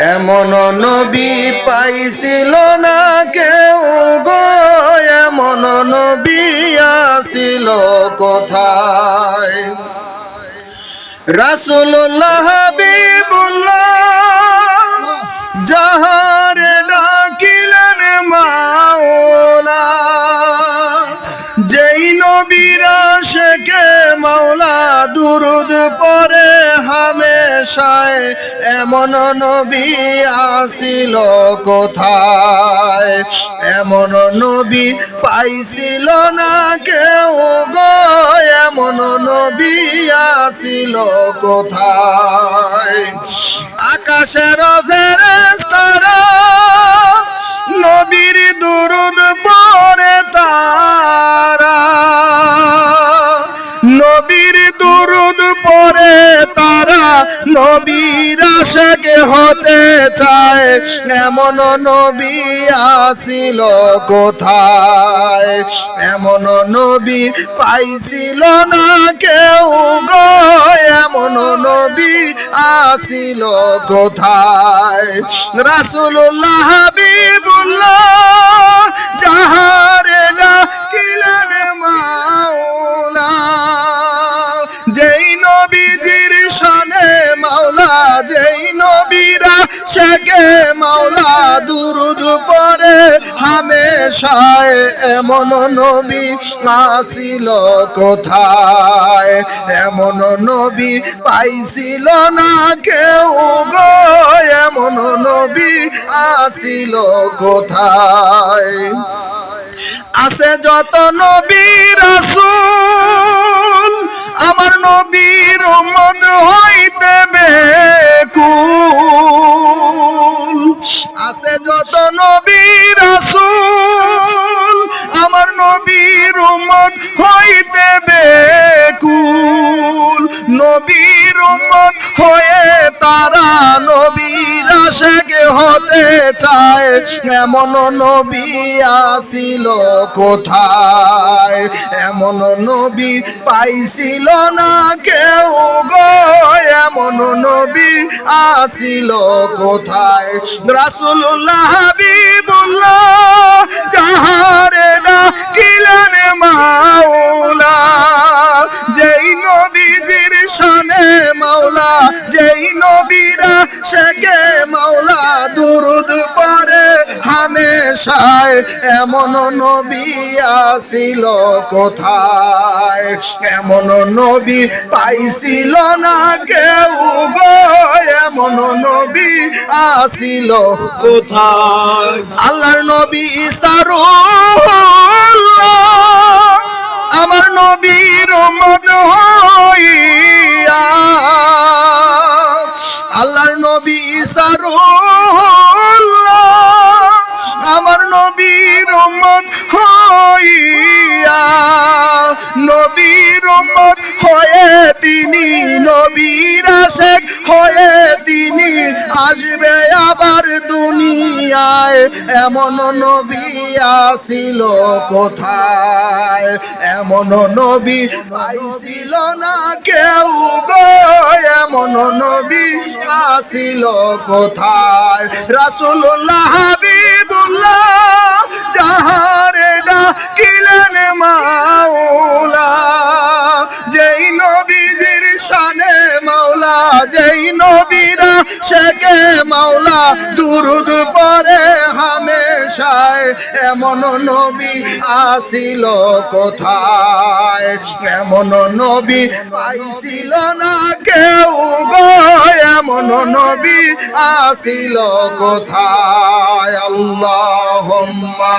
এমন নবী পাইছিল না কেউ গো, এমন নবী আসিল কোথায়? রাসূলুল্লাহ হাবিবুল্লাহ যাহারে ডাকিলেন মাওলা, যেই নবীর আশিকে মাওলা দুরুদ পড়ে হামেশায়, এমন নবী আসিল কোথায়? এমন নবী পাইছিল না কেউ গো, এমন নবী আসিল কোথায়? আকাশের ফেরেশতারা নবীর দুরুদ পড়ে তারা, নবীর দুরুদ পড়ে তারা নবীর আশিক হতে চায়, এমন নবী আসিল কোথায়? এমন নবী পাইছিল না কেউ গো, এমন নবী আসিল কোথায়? রাসূলুল্লাহ হাবিবুল্লাহ যাহারে ডাকিলেন মাওলা, যেই নবীজির শানে মাওলা, যেই নবীর আশিকে মাওলা দুরুদ পড়ে হামেশায়, এমন নবী আসিল কোথায়? এমন নবী পাইছিল না কেউ গো, এমন নবী আসিল কোথায়? আছে যত নবী রাসূল আমার নবীর উম্মত হইতে বেকুল, আছে যত নবী রাসূল আমার নবীর উম্মত হইতে বেকুল, নবীর উম্মত হয়ে তারা নবীর আশিক হতে চায়, এমন নবী আসিল কোথায়? এমন নবী পাইছিল না কেউ গো, এমন নবী আসিল কোথায়? রাসূলুল্লাহ হাবিবুল্লাহ যাহারে ডাকিলেন মাওলা, যেই নবীজির শানে মাওলা, যেই নবীর আশিকে মাওলা দুরুদ পড়ে হামেশায়, এমন নবী আসিল কোথায়? এমন নবী পাইছিল না কেউ গো, এমন নবী আসিল কোথায়? আল্লাহর নবী ঈসা রূহুল্লাহ আমার নবীর উম্মত হইয়া, আল্লাহর নবী ঈসা রূহুল্লাহ আমার নবীর উম্মত হইয়া, নবীর উম্মত হয়ে তিনি নবীর আশিক হয়ে তিনি আসবে আবার দুনিয়ায়, এমন নবী আসিল কোথায়? এমন নবী পাইছিল না কেউ গো, এমন নবী আসিল কোথায়? রাসূলুল্লাহ হাবিবুল্লাহ যাহারে ডাকিলেন মাওলা, যেই নবীজির শানে মাওলা, যেই নবীর আশিকে মাওলা দুরুদ পড়ে হামেশায়, এমন নবী আসিল কোথায়? এমন নবী পাইছিল না কেউ গো, এমন নবী আসিল কোথায়? আল্লাহুম্মা